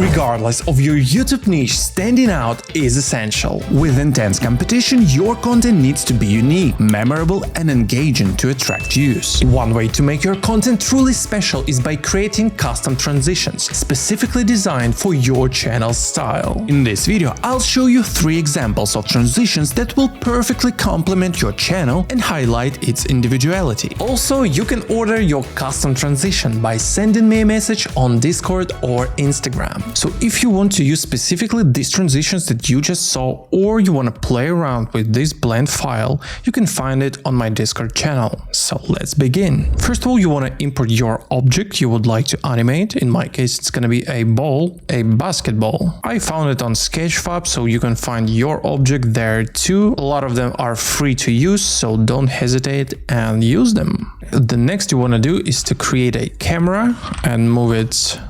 Regardless of your YouTube niche, standing out is essential. With intense competition, your content needs to be unique, memorable, and engaging to attract views. One way to make your content truly special is by creating custom transitions, specifically designed for your channel's style. In this video, I'll show you 3 examples of transitions that will perfectly complement your channel and highlight its individuality. Also, you can order your custom transition by sending me a message on Discord or Instagram. So if you want to use specifically these transitions that you just saw, or you want to play around with this blend file, you can find it on my Discord channel. So let's begin. First of all, you want to import your object you would like to animate. In my case, it's going to be a ball, a basketball. I found it on Sketchfab, so you can find your object there too. A lot of them are free to use, so don't hesitate and use them. The next you want to do is to create a camera and move it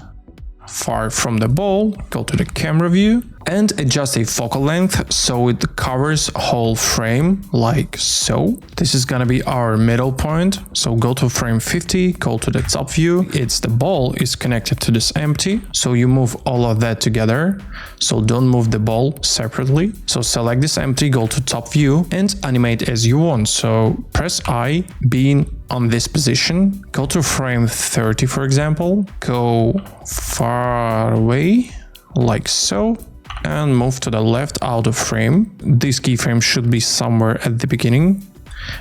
far from the ball. Go to the camera view and adjust a focal length so it covers whole frame like so. This is gonna be our middle point. So go to frame 50, go to the top view. The ball is connected to this empty, so you move all of that together. So don't move the ball separately. So select this empty, go to top view and animate as you want. So press I, being on this position, go to frame 30 for example, go far away like so, and move to the left out of frame. This keyframe should be somewhere at the beginning,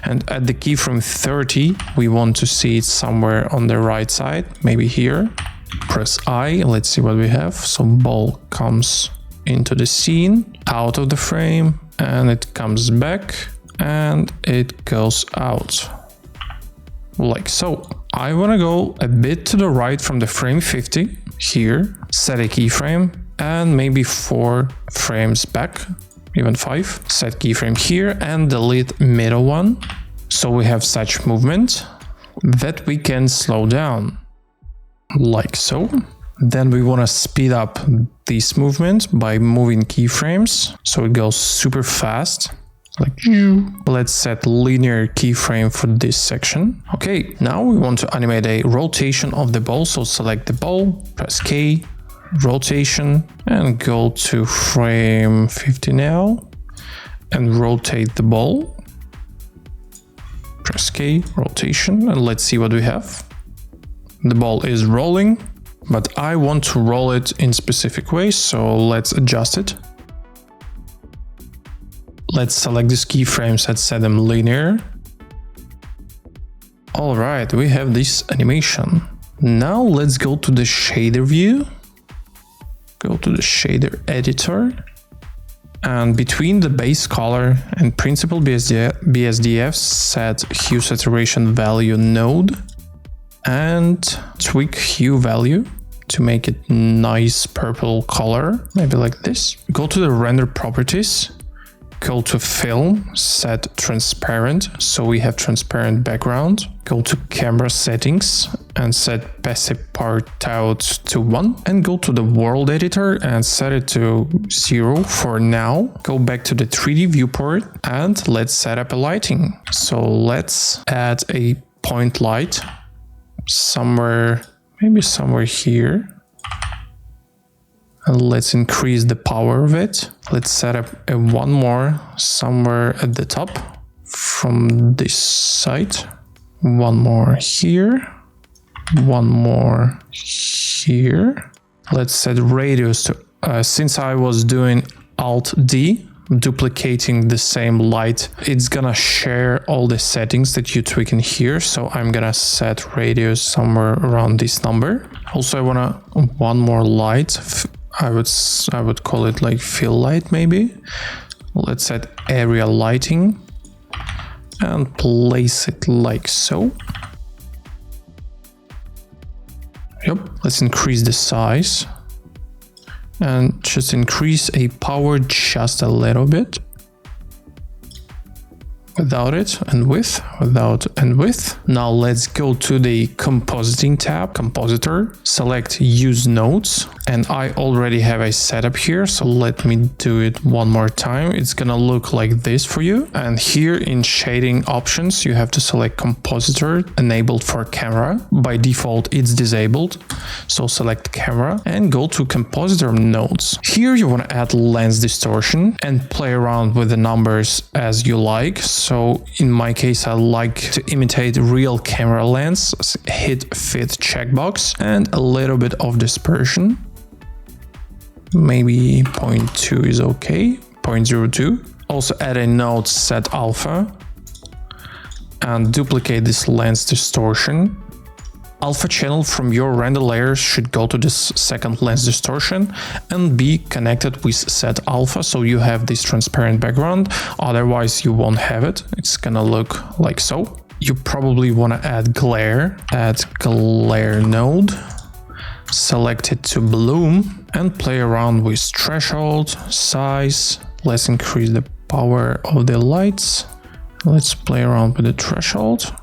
and at the keyframe 30 we want to see it somewhere on the right side, maybe here. Press I, let's see what we have. So ball comes into the scene, out of the frame, and it comes back and it goes out like so. I want to go a bit to the right from the frame 50 here, set a keyframe and maybe 4 frames back, even 5. Set keyframe here and delete middle one. So we have such movement that we can slow down like so. Then we want to speed up this movement by moving keyframes so it goes super fast. Like, let's set linear keyframe for this section. Okay, now we want to animate a rotation of the ball. So select the ball, press K, rotation, and go to frame 50 now and rotate the ball. Press K, rotation, and let's see what we have. The ball is rolling, but I want to roll it in specific ways, so let's adjust it. Let's select these keyframes and set them linear. All right, we have this animation. Now let's go to the shader view. Go to the shader editor. And between the base color and principal BSDF, set hue saturation value node and tweak hue value to make it nice purple color, maybe like this. Go to the render properties. Go to film, set transparent, so we have transparent background. Go to camera settings and set passive part out to 1. And go to the world editor and set it to 0 for now. Go back to the 3D viewport and let's set up a lighting. So let's add a point light somewhere, maybe somewhere here. And let's increase the power of it. Let's set up one more somewhere at the top from this side. One more here. One more here. Let's set radius to, since I was doing Alt D, duplicating the same light, it's gonna share all the settings that you tweak in here. So I'm gonna set radius somewhere around this number. Also, I wanna one more light. I would call it like fill light maybe. Let's set area lighting and place it like so. Yep, let's increase the size and just increase a power just a little bit. Without it and with, without and with. Now let's go to the compositing tab, compositor, select use nodes And I already have a setup here, so let me do it one more time. It's gonna look like this for you. And here in shading options, you have to select compositor enabled for camera. By default, it's disabled. So select camera and go to compositor nodes. Here you want to add lens distortion and play around with the numbers as you like. So in my case, I like to imitate real camera lens. Hit fit checkbox and a little bit of dispersion. Maybe 0.2 is okay, 0.02. Also add a node set alpha and duplicate this lens distortion. Alpha channel from your render layers should go to this second lens distortion and be connected with set alpha, so you have this transparent background. Otherwise you won't have it. It's gonna look like so. You probably want to add glare. Add glare node. Select it to bloom and play around with threshold, size. Let's increase the power of the lights. Let's play around with the threshold.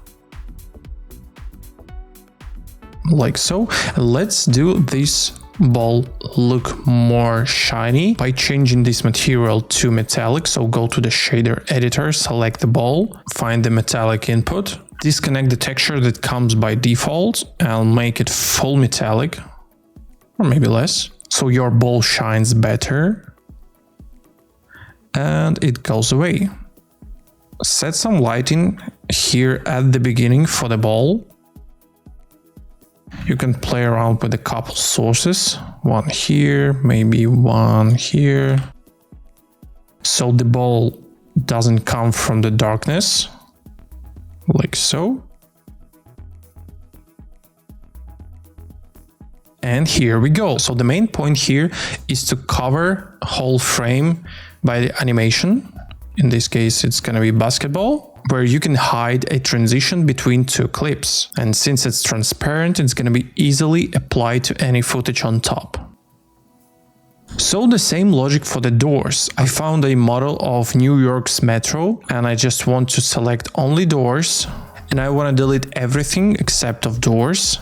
Like so. Let's do this ball look more shiny by changing this material to metallic. So go to the shader editor, select the ball, find the metallic input, disconnect the texture that comes by default and make it full metallic, or maybe less, so your ball shines better and it goes away. Set some lighting here at the beginning for the ball. You can play around with a couple sources, one here, maybe one here, so the ball doesn't come from the darkness, like so. And here we go. So the main point here is to cover whole frame by the animation. In this case, it's gonna be basketball, where you can hide a transition between two clips. And since it's transparent, it's gonna be easily applied to any footage on top. So the same logic for the doors. I found a model of New York's metro and I just want to select only doors and I want to delete everything except of doors.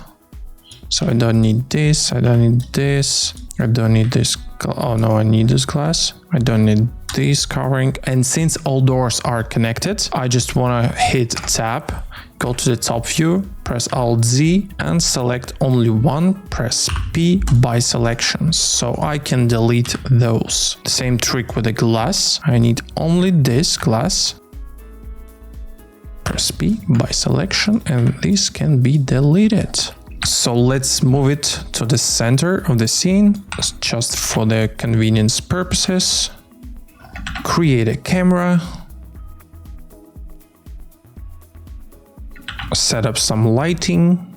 So I don't need this, I don't need this, I don't need this. Oh no, I need this glass. I don't need this covering. And since all doors are connected, I just want to hit tab, go to the top view, press Alt Z and select only one, press P by selections. So I can delete those. The same trick with the glass. I need only this glass. Press P by selection and this can be deleted. So let's move it to the center of the scene, just for the convenience purposes. Create a camera. Set up some lighting.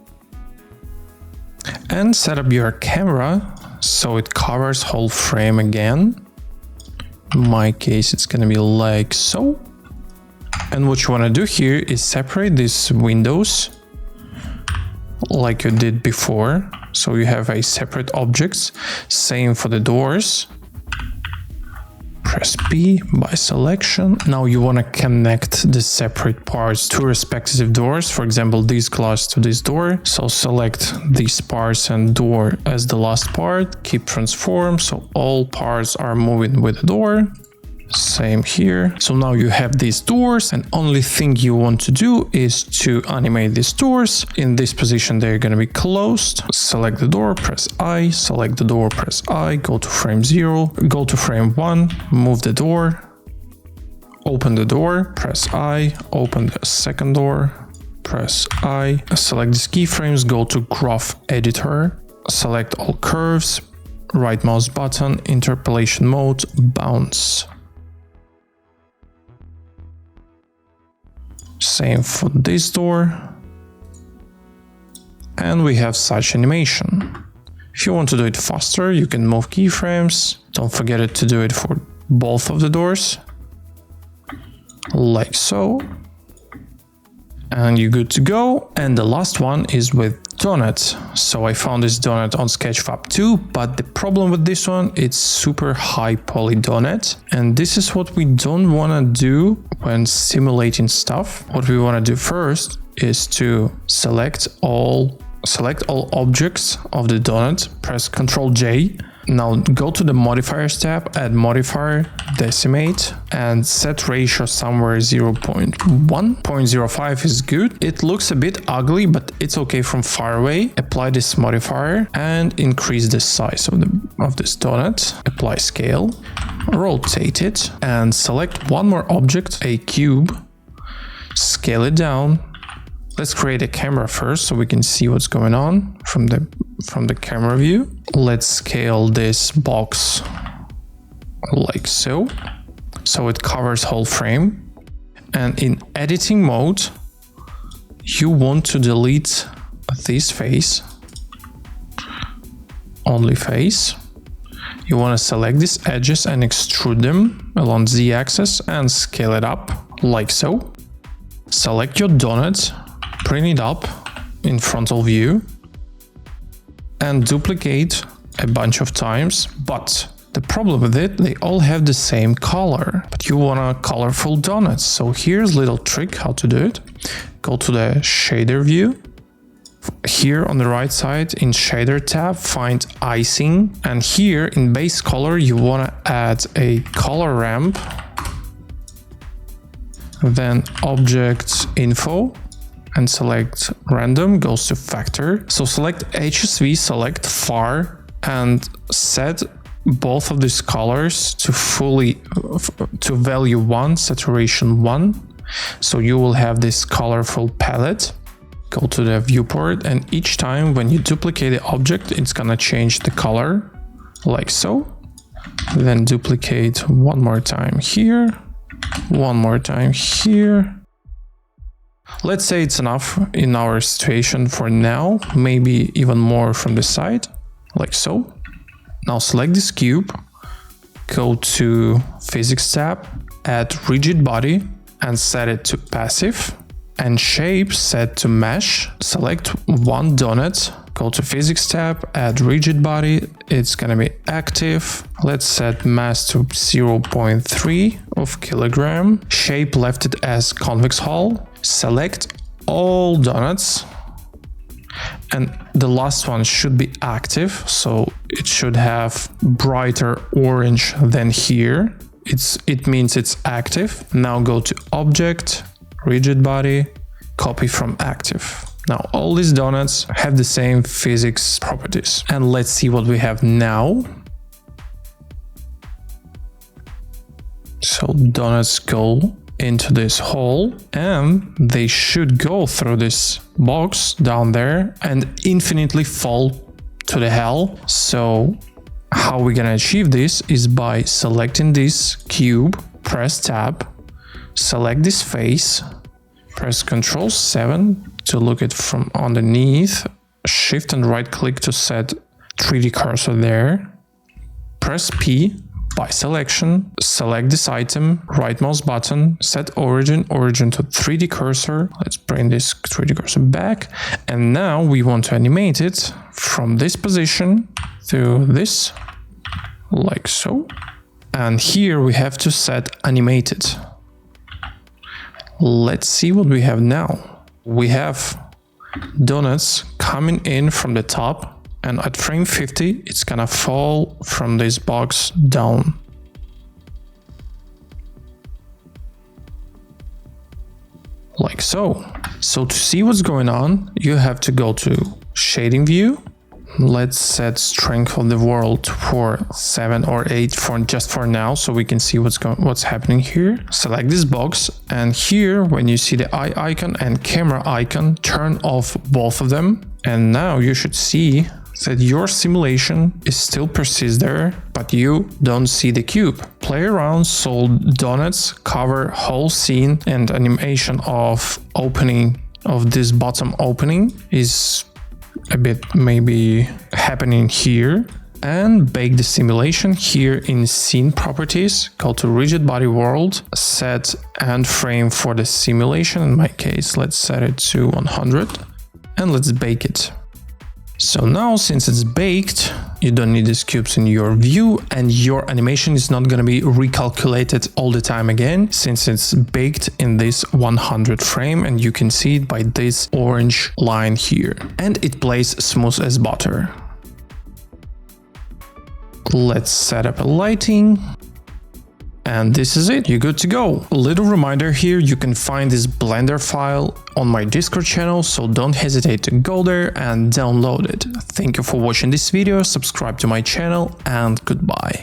And set up your camera so it covers whole frame again. In my case, it's gonna be like so. And what you wanna do here is separate these windows like you did before, so you have a separate objects. Same for the doors. Press P by selection. Now you want to connect the separate parts to respective doors. For example, this glass to this door. So select these parts and door as the last part. Keep transform so all parts are moving with the door. Same here. So now you have these doors and only thing you want to do is to animate these doors. In this position, they're going to be closed. Select the door, press I, select the door, press I, go to frame 0, go to frame 1, move the door, open the door, press I, open the second door, press I, select these keyframes, go to graph editor, select all curves, right mouse button, interpolation mode, bounce. Same for this door. And we have such animation. If you want to do it faster, you can move keyframes. Don't forget to do it for both of the doors. Like so. And you're good to go. And the last one is with donut. So I found this donut on Sketchfab too, but the problem with this one, it's super high poly donut. And this is what we don't want to do when simulating stuff. What we want to do first is to select all select all objects of the donut, press Ctrl J. Now go to the modifiers tab, add modifier, decimate, and set ratio somewhere 0.1. 0.05 is good. It looks a bit ugly, but it's okay from far away. Apply this modifier and increase the size of this donut. Apply scale, rotate it, and select one more object, a cube. Scale it down. Let's create a camera first so we can see what's going on from the camera view. Let's scale this box like so. So it covers whole frame. And in editing mode, you want to delete this face, only face. You want to select these edges and extrude them along Z axis and scale it up like so. Select your donut, bring it up in frontal view and duplicate a bunch of times, but the problem with it, they all have the same color, but you want a colorful donut. So here's a little trick how to do it. Go to the shader view. Here on the right side in shader tab, find icing, and here in base color you want to add a color ramp, then object info, and select random, goes to factor. So select HSV, select far, and set both of these colors to value 1, saturation 1. So you will have this colorful palette. Go to the viewport, and each time when you duplicate the object, it's gonna change the color like so. Then duplicate one more time here, one more time here. Let's say it's enough in our situation for now, maybe even more from the side, like so. Now select this cube, go to Physics tab, add rigid body and set it to passive, and shape set to mesh. Select one donut, go to Physics tab, add rigid body, it's gonna be active. Let's set mass to 0.3 of kilogram. Shape left it as convex hull. Select all donuts, and the last one should be active, so it should have brighter orange than here. It means it's active. Now go to object, rigid body, copy from active. Now all these donuts have the same physics properties, and let's see what we have now. So donuts go into this hole and they should go through this box down there and infinitely fall to the hell. So how we're gonna achieve this is by selecting this cube, press tab, select this face, press Ctrl 7 to look it from underneath, shift and right click to set 3D cursor there, press P by selection, select this item, right mouse button, set origin to 3D cursor. Let's bring this 3D cursor back. And now we want to animate it from this position to this, like so. And here we have to set animated. Let's see what we have now. We have donuts coming in from the top, and at frame 50, it's gonna fall from this box down. Like so. So to see what's going on, you have to go to shading view. Let's set strength of the world for 7 or 8 just for now, so we can see what's happening here. Select this box, and here when you see the eye icon and camera icon, turn off both of them. And now you should see that your simulation is still persists there, but you don't see the cube. Play around so donuts cover whole scene, and animation of opening of this bottom opening is a bit maybe happening here. And bake the simulation here in scene properties. Go to rigid body world, set end frame for the simulation. In my case, let's set it to 100 and let's bake it. So now, since it's baked, you don't need these cubes in your view, and your animation is not going to be recalculated all the time again, since it's baked in this 100 frame, and you can see it by this orange line here. And it plays smooth as butter. Let's set up a lighting. And this is it, you're good to go. A little reminder here, you can find this Blender file on my Discord channel, so don't hesitate to go there and download it. Thank you for watching this video, subscribe to my channel, and goodbye.